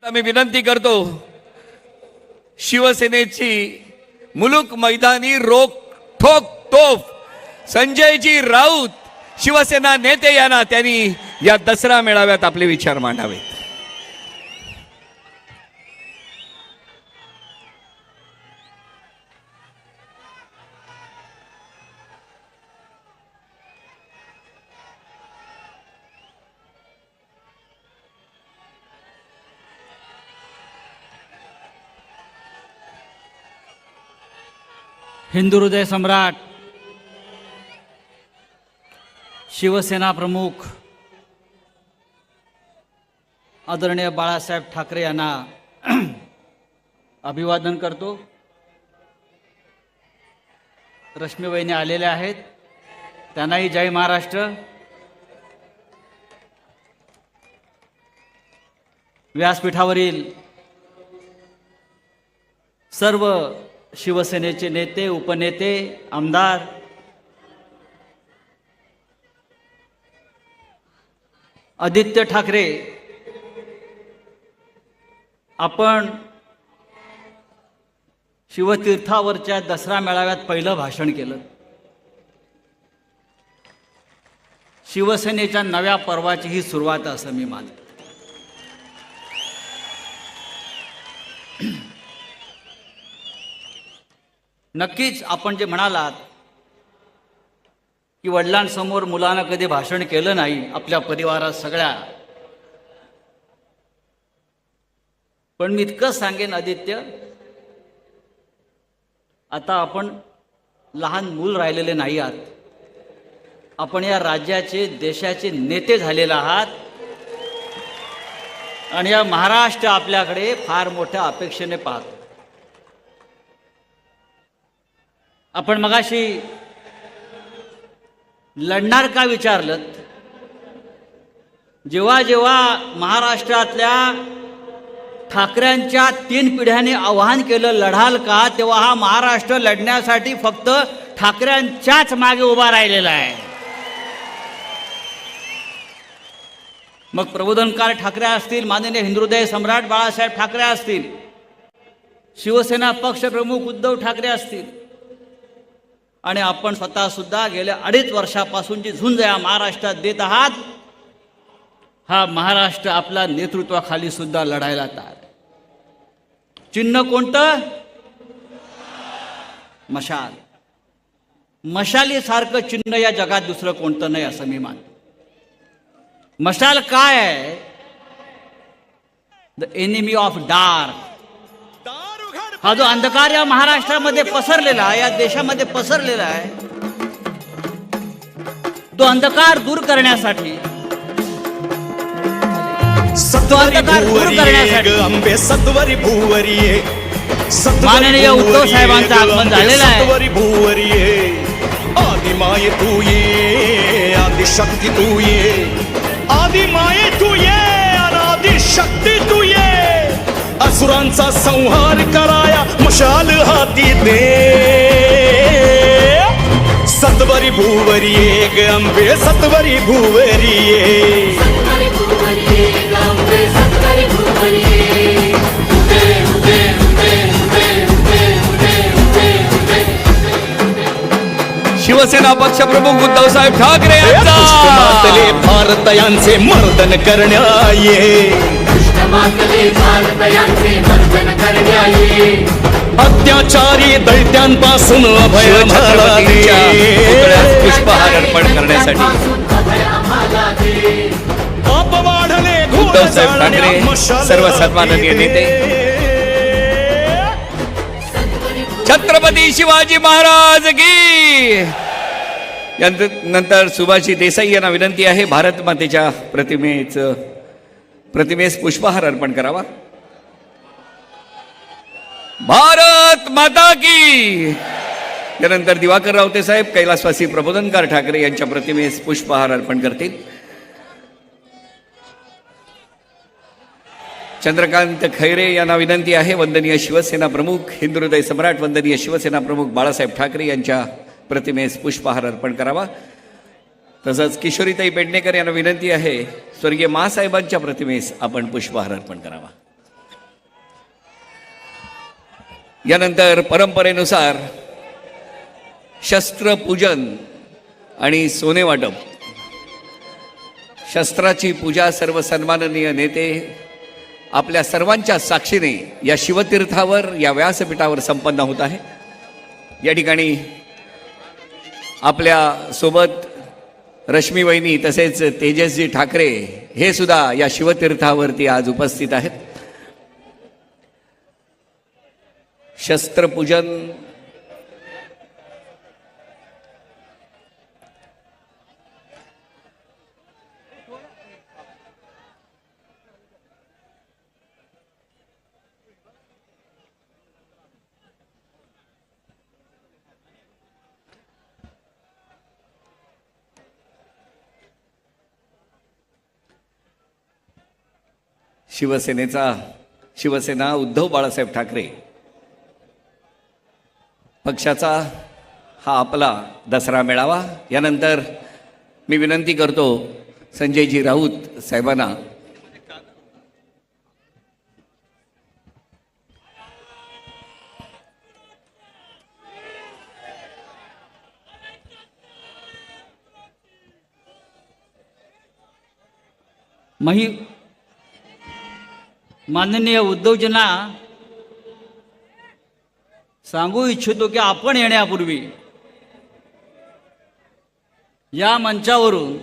मी विनंती करतो, शिवसेनेची मुलुक मैदानी रोक ठोक तोफ संजयजी राऊत शिवसेना नेते यांना त्यांनी या दसरा मेळाव्यात आपले विचार मांडावेत. हिंदू हृदय सम्राट शिवसेना प्रमुख आदरणीय बाळासाहेब ठाकरे यांना अभिवादन करतो. रश्मीवहिनी आलेल्या आहेत, त्यांनाही जय महाराष्ट्र. व्यासपीठावरील सर्व शिवसेनेचे नेते, उपनेते, आमदार, आदित्य ठाकरे, आपण शिवतीर्थावरच्या दसरा मेळाव्यात पहिलं भाषण केलं. शिवसेनेच्या नव्या पर्वाची ही सुरुवात असं मी मानतो. नक्कीच आपण जे म्हणालात की वडिलांसमोर मुलानं कधी भाषण केलं नाही आपल्या परिवारात सगळ्या, पण मी इतकंच सांगेन आदित्य, आता आपण लहान मूल राहिलेले नाही आहात. आपण या राज्याचे, देशाचे नेते झालेले आहात आणि या महाराष्ट्र आपल्याकडे फार मोठ्या अपेक्षेने पाहतो. आपण मगाशी लढणार का विचारलं. जेव्हा जेव्हा महाराष्ट्रातल्या ठाकऱ्यांच्या 3 पिढ्यांनी आवाहन केलं लढाल का, तेव्हा हा महाराष्ट्र लढण्यासाठी फक्त ठाकऱ्यांच्याच मागे उभा राहिलेला आहे. मग प्रबोधनकार ठाकरे असतील, माननीय हिंदू हृदय सम्राट बाळासाहेब ठाकरे असतील, शिवसेना पक्षप्रमुख उद्धव ठाकरे असतील, आणि आपण स्वतः सुद्धा गेल्या 2.5 वर्षापासून जी झुंज या महाराष्ट्रात देत आहात, हा महाराष्ट्र आपल्या नेतृत्वाखाली सुद्धा लढायला तयार. चिन्ह कोणतं? मशाल. मशालीसारखं चिन्ह या जगात दुसरं कोणतं नाही असं मी मानतो. मशाल काय आहे? The enemy of dark. हा जो अंधकार या महाराष्ट्रामध्ये पसरलेला आहे, या देशामध्ये पसरलेला आहे, तो अंधकार दूर करण्यासाठी माननीय उद्धव साहेबांचं आगमन झालेलं आहे. आदिमाये तू ये, आदिशक्ती तू ये, आदिमाये तू ये, आदिशक्ती तू ये, असुरांचा संहार कराया मशाल हाती दे. सत्वरी भूवरी ये ग अंबे, सत्वरी भूवरी ये, सत्वरी भूवरी ये ग अंबे, सत्वरी भूवरी ये. उदे उदे उदे उदे उदे उदे उदे उदे. शिवसेना पक्षप्रमुख उद्धव साहेब ठाकरे यांचा भारत यांचे मर्दन करण्या ये, अत्याचारी दैत्यांपासून अभय पुष्पहार अर्पण करण्यासाठी उद्धव साहेब ठाकरे, सर्व सन्माननीय नेते, छत्रपती शिवाजी महाराज की. नंतर सुभाषी देसाई यांना विनंती आहे भारत मातेच्या प्रतिमेस पुष्पहार अर्पण करावा. भारत माता की. त्यानंतर दिवाकर रावते साहेब कैलासवासी प्रबोधनकार ठाकरे यांच्या प्रतिमेस पुष्पहार अर्पण करतील. चंद्रकांत खैरे यांना विनंती आहे वंदनीय शिवसेना प्रमुख, हिंदू हृदय सम्राट वंदनीय शिवसेना प्रमुख बाळासाहेब ठाकरे यांच्या प्रतिमेस पुष्पहार अर्पण करावा. तसंच किशोरीताई पेडणेकर यांना विनंती आहे स्वर्गीय मासाहेबांच्या प्रतिमेस आपण पुष्पहार अर्पण करावा. यानंतर परंपरेनुसार शस्त्रपूजन आणि सोने वाटप. शस्त्राची पूजा सर्व सन्माननीय नेते आपल्या सर्वांच्या साक्षीने या शिवतीर्थावर, या व्यासपीठावर संपन्न होत आहे. या ठिकाणी आपल्या सोबत रश्मी वहिनी तसेच तेजसजी ठाकरे हे सुद्धा या शिवतीर्थावरती आज उपस्थित आहेत. शस्त्रपूजन शिवसेना उद्धव बाळासाहेब ठाकरे पक्षाचा हा आपला दसरा मेळावा. यानंतर मी विनंती करतो संजयजी राऊत साहेबांना माननीय उद्धवजींना सांगू इच्छितो की आपण येण्यापूर्वी या मंचावरून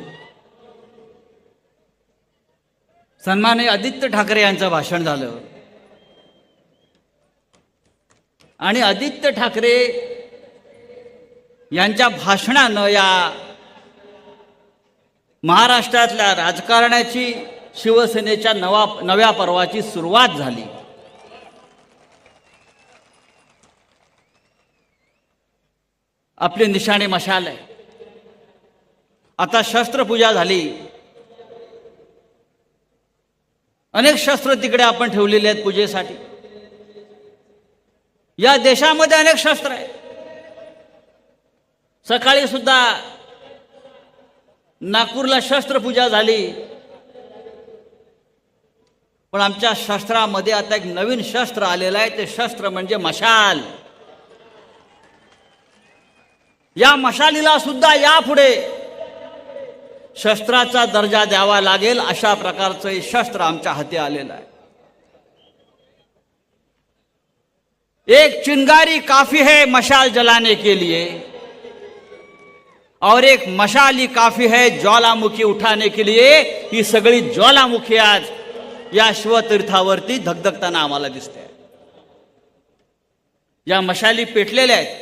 सन्माननीय आदित्य ठाकरे यांचं भाषण झालं आणि आदित्य ठाकरे यांच्या भाषणानं या महाराष्ट्रातल्या राजकारणाची, शिवसेनेच्या नव्या पर्वाची सुरुवात झाली. आपली निशाणी मशाल आहे. आता शस्त्रपूजा झाली. अनेक शस्त्र तिकडे आपण ठेवलेले आहेत पूजेसाठी. या देशामध्ये अनेक शस्त्र आहेत. सकाळी सुद्धा नागपूरला शस्त्रपूजा झाली. पण आमच्या शस्त्रामध्ये आता एक नवीन शस्त्र आलेलं आहे. ते शस्त्र म्हणजे मशाल. या मशालीला सुद्धा यापुढे शस्त्राचा दर्जा द्यावा लागेल अशा प्रकारचं हे शस्त्र आमच्या हाती आलेलं आहे. एक चिंगारी काफी है मशाल जलाने के लिए और एक मशाली काफी है ज्वालामुखी उठाने के लिए. ही सगळी ज्वालामुखी आज या शिवतीर्थावरती धगधगताना आम्हाला दिसते. या मशाली पेटलेल्या आहेत.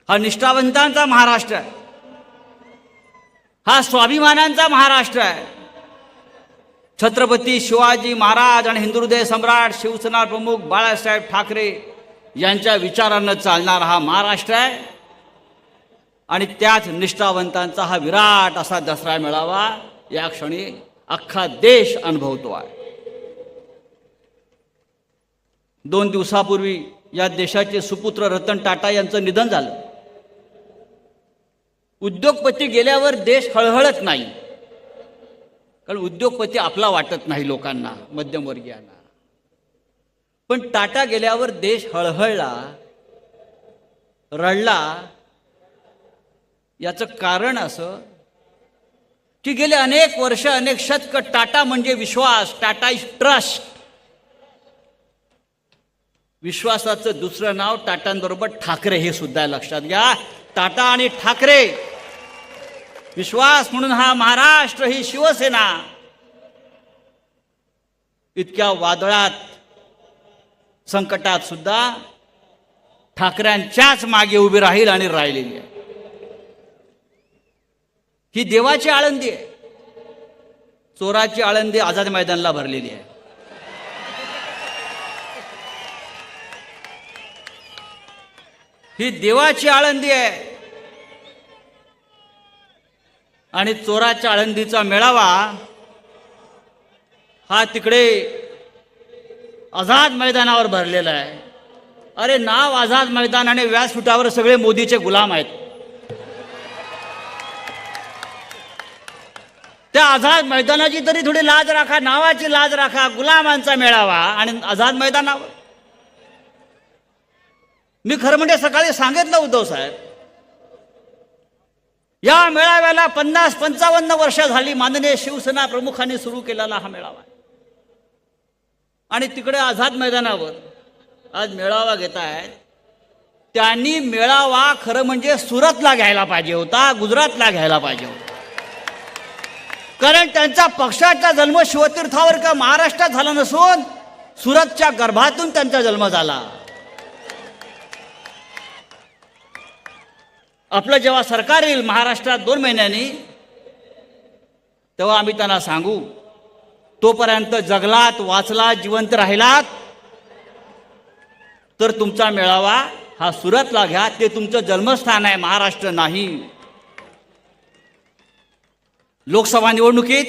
हा निष्ठावंतांचा महाराष्ट्र आहे. हा स्वाभिमानांचा महाराष्ट्र आहे. छत्रपती शिवाजी महाराज आणि हिंदुहृदय सम्राट शिवसेना प्रमुख बाळासाहेब ठाकरे यांच्या विचारांना चालणारा हा महाराष्ट्र आहे. आणि त्याच निष्ठावंतांचा हा विराट असा दसरा मेळावा या क्षणी अख्खा देश अनुभवतो आहे. 2 दिवसापूर्वी या देशाचे सुपुत्र रतन टाटा यांचं निधन झालं. उद्योगपती गेल्यावर देश हळहळत नाही, कारण उद्योगपती आपला वाटत नाही लोकांना, मध्यमवर्गीयांना. पण टाटा गेल्यावर देश हळहळला, रडला. याचं कारण असं की गेले अनेक वर्ष, अनेक शतक टाटा म्हणजे विश्वास. Tata is trust. विश्वासाचं दुसरं नाव टाटांबरोबर ठाकरे हे सुद्धा लक्षात घ्या. टाटा आणि ठाकरे, विश्वास म्हणून हा महाराष्ट्र, ही शिवसेना इतक्या वादळात, संकटात सुद्धा ठाकऱ्यांच्याच मागे उभी राहील आणि राहिलेली आहे. ही देवाची आळंदी आहे. चोराची आळंदी आझाद मैदानला भरलेली आहे. ही देवाची आळंदी आहे. आणि चोराच्या आळंदीचा मेळावा हा तिकडे आझाद मैदानावर भरलेला आहे. अरे नाव आझाद मैदान आणि व्यासपीठावर सगळे मोदीचे गुलाम आहेत. त्या आझाद मैदानाची तरी थोडी लाज राखा, नावाची लाज राखा. गुलामांचा मेळावा आणि आझाद मैदानावर. मी खरं म्हणजे सकाळी सांगितलं उद्धव साहेब, या मेळाव्याला 50-55 वर्ष झाली माननीय शिवसेना प्रमुखांनी सुरू केलेला हा मेळावा आहे. आणि तिकडे आझाद मैदानावर आज मेळावा घेत आहेत. त्यांनी मेळावा खरं म्हणजे सुरतला घ्यायला पाहिजे होता, गुजरातला घ्यायला पाहिजे होता. कारण त्यांचा पक्षाचा जन्म शिवतीर्थावर का महाराष्ट्रात झाला नसून सुरतच्या गर्भातून त्यांचा जन्म झाला. आपलं जेव्हा सरकार येईल महाराष्ट्रात 2 महिन्यांनी, तेव्हा आम्ही त्यांना सांगू, तोपर्यंत जगलात, वाचलात, जिवंत राहिलात तर तुमचा मेळावा हा सुरतला घ्या. ते तुमचं जन्मस्थान आहे, महाराष्ट्र नाही. लोकसभा निवडणुकीत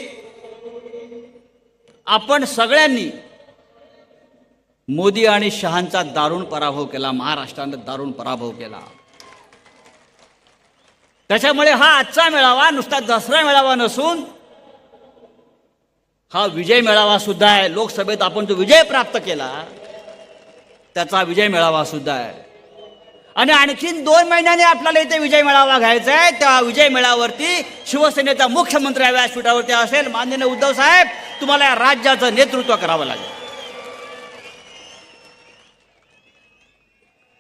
आपण सगळ्यांनी मोदी आणि शहांचा दारुण पराभव केला, महाराष्ट्रानं दारुण पराभव केला. त्याच्यामुळे हा आजचा मेळावा नुसता दसरा मेळावा नसून हा विजय मेळावा सुद्धा आहे. लोकसभेत आपण जो विजय प्राप्त केला त्याचा विजय मेळावा सुद्धा आहे. आणि आणखीन 2 महिन्यांनी आपल्याला इथे विजय मेळावा घ्यायचा आहे. त्या विजय मेळाव्यावरती शिवसेनेचा मुख्यमंत्री या व्यासपीठावरती असेल. माननीय उद्धव साहेब, तुम्हाला या राज्याचं नेतृत्व करावं लागेल.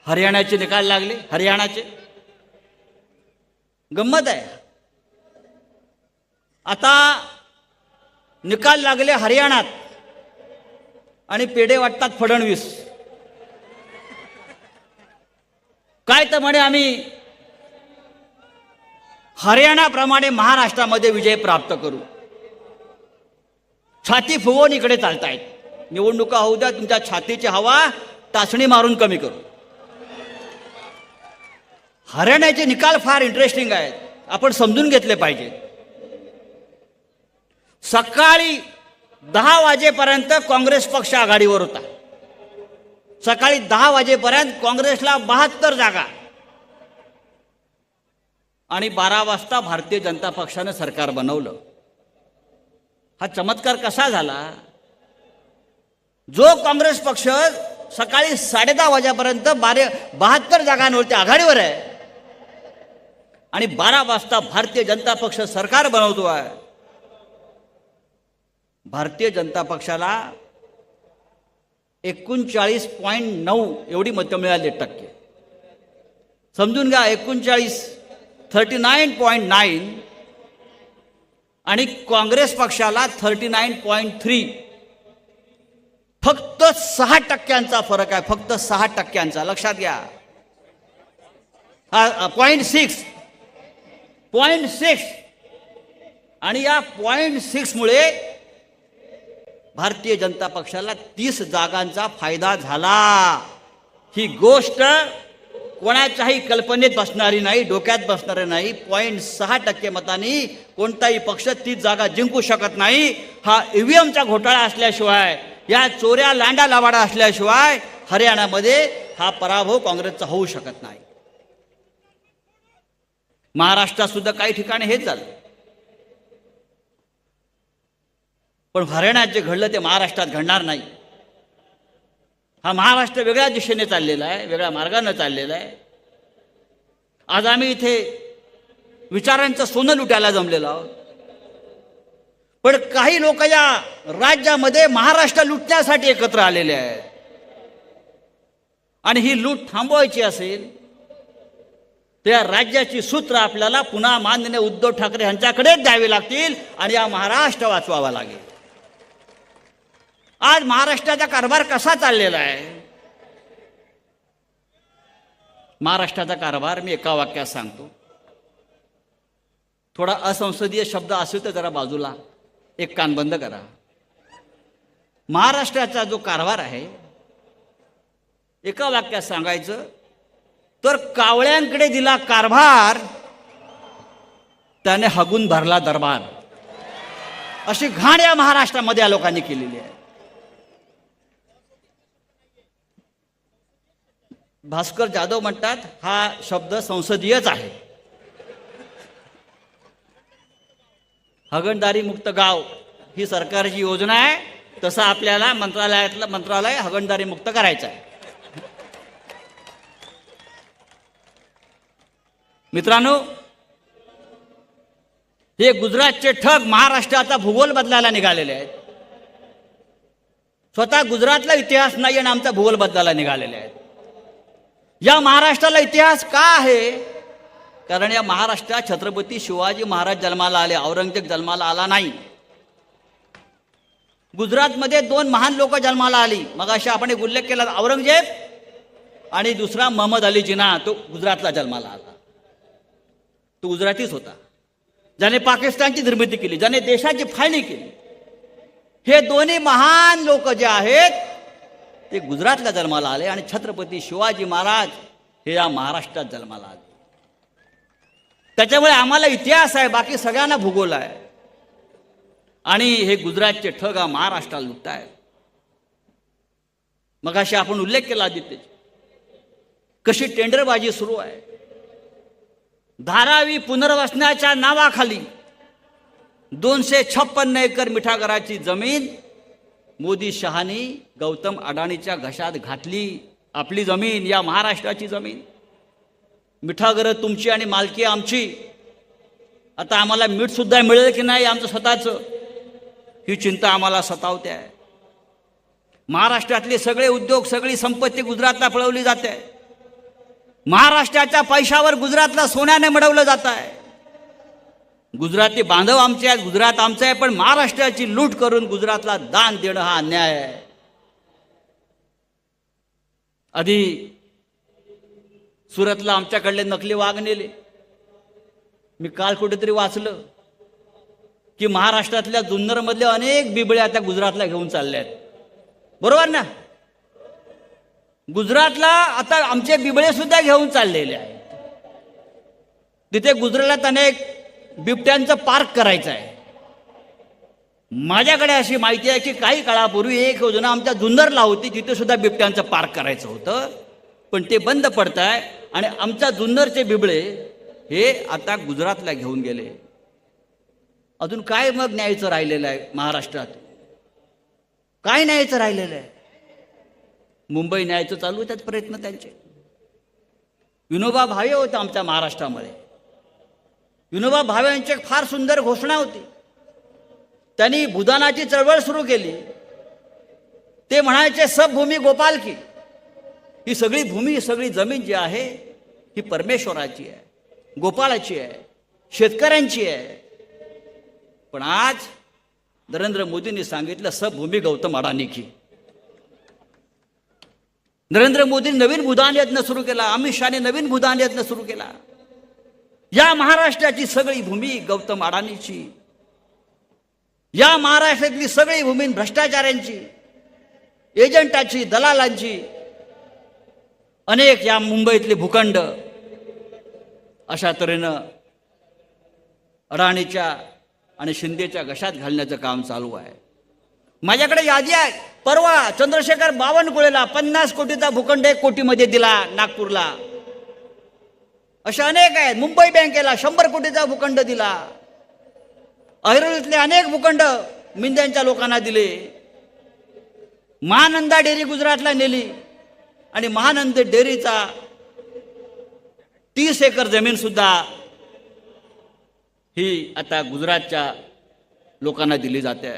हरियाणाचे निकाल लागले. हरियाणाचे गंमत आहे. आता निकाल लागले हरियाणात आणि पेढे वाटतात फडणवीस. काय तर म्हणे आम्ही हरियाणाप्रमाणे महाराष्ट्रामध्ये विजय प्राप्त करू. छाती फुगवून इकडे चालतायत. निवडणुका होऊ द्या, तुमच्या छातीची हवा टाचणी मारून कमी करू. हरियाणाचे निकाल फार इंटरेस्टिंग आहेत, आपण समजून घेतले पाहिजे. सकाळी 10 वाजेपर्यंत काँग्रेस पक्ष आघाडीवर होता. सकाळी 10 वाजेपर्यंत काँग्रेसला 72 जागा आणि 12 वाजता भारतीय जनता पक्षानं सरकार बनवलं. हा चमत्कार कसा झाला? जो काँग्रेस पक्ष सकाळी 10:30 वाजेपर्यंत 72 जागांवरती आघाडीवर आहे आणि 12 वाजता भारतीय जनता पक्ष सरकार बनवतो आहे. भारतीय जनता पक्षाला 39.9 एवढी मतं मिळाली टक्के. समजून घ्या, 39 आणि काँग्रेस पक्षाला 39.3. फक्त 6% फरक आहे, फक्त 6%. लक्षात घ्या. 0.6 आणि या 0.6 मुळे भारतीय जनता पक्षाला 30 जागांचा फायदा झाला. ही गोष्ट कोणाच्याही कल्पनेत बसणारी नाही, डोक्यात बसणारी नाही. 0.6% मतांनी कोणताही पक्ष 30 जागा जिंकू शकत नाही. हा ईव्हीएमचा घोटाळा असल्याशिवाय, या चोऱ्या लांडा लावाडा असल्याशिवाय हरियाणामध्ये हा पराभव काँग्रेसचा होऊ शकत नाही. महाराष्ट्रात सुद्धा काही ठिकाणी हेच झालं. पण हरियाणात जे घडलं ते महाराष्ट्रात घडणार नाही. हा महाराष्ट्र वेगळ्या दिशेने चाललेला आहे, वेगळ्या मार्गाने चाललेला आहे. आज आम्ही इथे विचारांचं सोनं लुटायला जमलेलो आहोत. पण काही लोक या राज्यामध्ये महाराष्ट्र लुटण्यासाठी एकत्र आलेले आहेत. आणि ही लूट थांबवायची असेल त्या राज्याची सूत्र आपल्याला पुन्हा माननीय उद्धव ठाकरे यांच्याकडेच द्यावी लागतील आणि या महाराष्ट्र वाचवावा लागेल. आज महाराष्ट्राचा कारभार कसा चाललेला आहे? महाराष्ट्राचा कारभार मी एका वाक्यात सांगतो. थोडा असंसदीय शब्द असेल तर जरा बाजूला एक कान बंद करा. महाराष्ट्राचा जो कारभार आहे एका वाक्यात सांगायचं तर कावळ्यांकडे दिला कारभार, त्याने हगून भरला दरबार. अशी घाण या महाराष्ट्रामध्ये या लोकांनी केलेली आहे. भास्कर जाधव म्हणतात हा शब्द संसदीयच आहे. हगणदारी मुक्त गाव ही सरकारची योजना आहे. तसं आपल्याला मंत्रालय हगणदारी मुक्त करायचं आहे. मित्रांनो, हे गुजरातचे ठग महाराष्ट्राचा भूगोल बदलायला निघालेले आहेत. स्वतः गुजरातला इतिहास नाही आणि आमचा भूगोल बदलायला निघालेले आहेत. या महाराष्ट्राला इतिहास का आहे? कारण या महाराष्ट्रात छत्रपती शिवाजी महाराज जन्माला आले, औरंगजेब जन्माला आला नाही. गुजरातमध्ये 2 महान लोक जन्माला आली. मग अशा आपण एक उल्लेख केला, औरंगजेब आणि दुसरा मोहम्मद अली जिना, तो गुजरातला जन्माला आला. तो गुजरातीच होता, ज्याने पाकिस्तानची निर्मिती केली, ज्याने देशाची फाळणी केली. हे दोन्ही महान लोक जे आहेत ते गुजरातला जन्माला आले आणि छत्रपती शिवाजी महाराज हे या महाराष्ट्रात जन्माला आले. त्याच्यामुळे आम्हाला इतिहास आहे, बाकी सगळ्यांना भूगोल आहे. आणि हे गुजरातचे ठग हा महाराष्ट्राला लुटतायत. मग अशी आपण उल्लेख केला आदित्यजी, कशी टेंडरबाजी सुरू आहे. धारावी पुनर्वसनाच्या नावाखाली 256 एकर मिठागराची जमीन मोदी शहानी गौतम अडाणीच्या घशात घातली. आपली जमीन, या महाराष्ट्राची जमीन, मिठागरं तुमची आणि मालकी आमची. आता आम्हाला मीठ सुद्धा मिळेल की नाही आमचं स्वतःचं, ही चिंता आम्हाला सतावते आहे. महाराष्ट्रातले सगळे उद्योग, सगळी संपत्ती गुजरातला पळवली जाते. महाराष्ट्राच्या पैशावर गुजरातला सोन्याने मिळवलं जात आहे. गुजराती बांधव आमचे आहेत, गुजरात आमचं आहे, पण महाराष्ट्राची लूट करून गुजरातला दान देणं हा अन्याय आहे. आधी सुरतला आमच्याकडले नकली वाघ नेले. मी काल कुठेतरी वाचलं की महाराष्ट्रातल्या जुन्नरमधले अनेक बिबळे आता गुजरातला घेऊन चालले आहेत. बरोबर ना? गुजरातला आता आमचे बिबळे सुद्धा घेऊन चाललेले आहेत. तिथे गुजरातला अनेक बिबट्यांचं पार्क करायचं आहे. माझ्याकडे अशी माहिती आहे की काही काळापूर्वी एक योजना आमच्या जुन्नरला होती, तिथे सुद्धा बिबट्यांचं पार्क करायचं होतं, पण ते बंद पडत आहे. आणि आमच्या जुन्नरचे बिबळे हे आता गुजरातला घेऊन गेले. अजून काय मग न्यायचं राहिलेलं आहे महाराष्ट्रात? काय न्यायचं राहिलेलं आहे? मुंबई न्यायचं चालू आहेत प्रयत्न त्यांचे. विनोबा भावे होते आमच्या महाराष्ट्रामध्ये. विनोबा भावे यांची एक फार सुंदर घोषणा होती. त्यांनी भूदानाची चळवळ सुरू केली. ते म्हणायचे, सब भूमी गोपाल की. ही सगळी भूमी, ही सगळी जमीन जी आहे ही परमेश्वराची आहे, गोपाळाची आहे, शेतकऱ्यांची आहे. पण आज नरेंद्र मोदींनी सांगितलं, सब भूमी गौतम अडाणी की. नरेंद्र मोदींनी नवीन भूदान यज्ञ सुरू केला, अमित शहाने नवीन भूदान यज्ञ सुरू केला. या महाराष्ट्राची सगळी भूमी गौतम अडाणीची. या महाराष्ट्रातली सगळी भूमी भ्रष्टाचारांची, एजंटाची, दलालांची. अनेक या मुंबईतले भूखंड अशा तऱ्हेनं अडाणीच्या आणि शिंदेच्या घशात घालण्याचं काम चालू आहे. माझ्याकडे यादी आहे. परवा चंद्रशेखर बावनकुळेला 50 कोटीचा भूखंड 1 कोटीमध्ये दिला नागपूरला. अशा अनेक आहेत. मुंबई बँकेला 100 कोटीचा भूखंड दिला. ऐरोलीतले अनेक भूखंड मिंद्यांच्या लोकांना दिले. महानंदा डेअरी गुजरातला नेली आणि महानंद डेअरीचा 30 एकर जमीन सुद्धा ही आता गुजरातच्या लोकांना दिली जाते.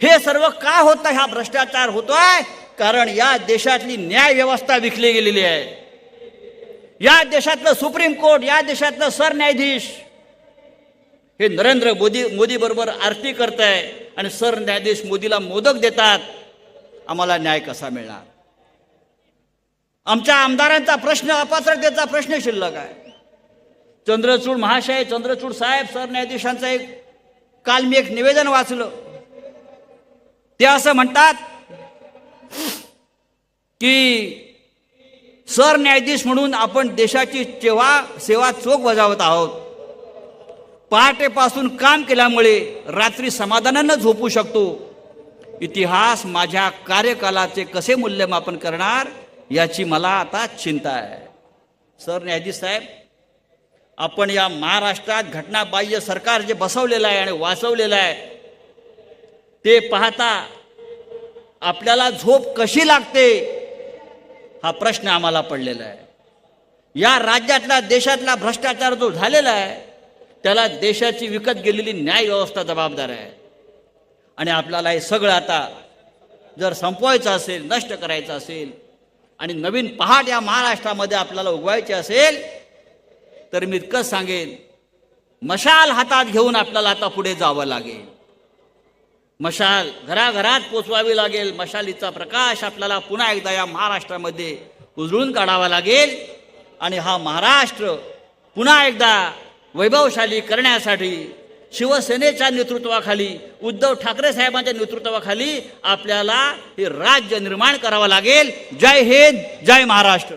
हे सर्व का होतं? हा भ्रष्टाचार होतोय कारण या देशातली न्याय व्यवस्था विकली गेलेली आहे. या देशातलं सुप्रीम कोर्ट, या देशातलं सरन्यायाधीश हे नरेंद्र मोदी बरोबर आरती करत आहे आणि सरन्यायाधीश मोदीला मोदक देतात. आम्हाला न्याय कसा मिळणार? आमच्या आमदारांचा प्रश्न, अपात्रतेचा प्रश्न शिल्लक आहे. चंद्रचूड महाशय, चंद्रचूड साहेब, सरन्यायाधीशांचं एक काल मी एक निवेदन वाचलं. ते असं म्हणतात की सरन्यायाधीश म्हणून आपण देशाची सेवा चोख बजावत आहोत. पहाटेपासून काम केल्यामुळे रात्री समाधानानं झोपू शकतो. इतिहास माझ्या कार्यकालाचे कसे मूल्यमापन करणार याची मला आता चिंता आहे. सरन्यायाधीश साहेब, आपण या महाराष्ट्रात घटनाबाह्य सरकार जे बसवलेलं आहे आणि वाचवलेलं आहे ते पाहता आपल्याला झोप कशी लागते हा प्रश्न आम्हाला पडलेला आहे. या राज्यातला देशातला भ्रष्टाचार जो झालेला आहे त्याला देशाची विकत गेलेली न्याय व्यवस्था जबाबदार आहे. आणि आपल्याला हे सगळं आता जर संपवायचं असेल, नष्ट करायचं असेल आणि नवीन पहाट या महाराष्ट्रामध्ये आपल्याला उगवायची असेल तर मी इतकंच सांगेन, मशाल हातात घेऊन आपल्याला आता पुढे जावं लागेल. मशाल घराघरात पोचवावी लागेल. मशालीचा प्रकाश आपल्याला पुन्हा एकदा या महाराष्ट्रामध्ये उजळून काढावा लागेल. आणि हा महाराष्ट्र पुन्हा एकदा वैभवशाली करण्यासाठी शिवसेनेच्या नेतृत्वाखाली, उद्धव ठाकरे साहेबांच्या नेतृत्वाखाली आपल्याला हे राज्य निर्माण करावं लागेल. जय हिंद, जय महाराष्ट्र.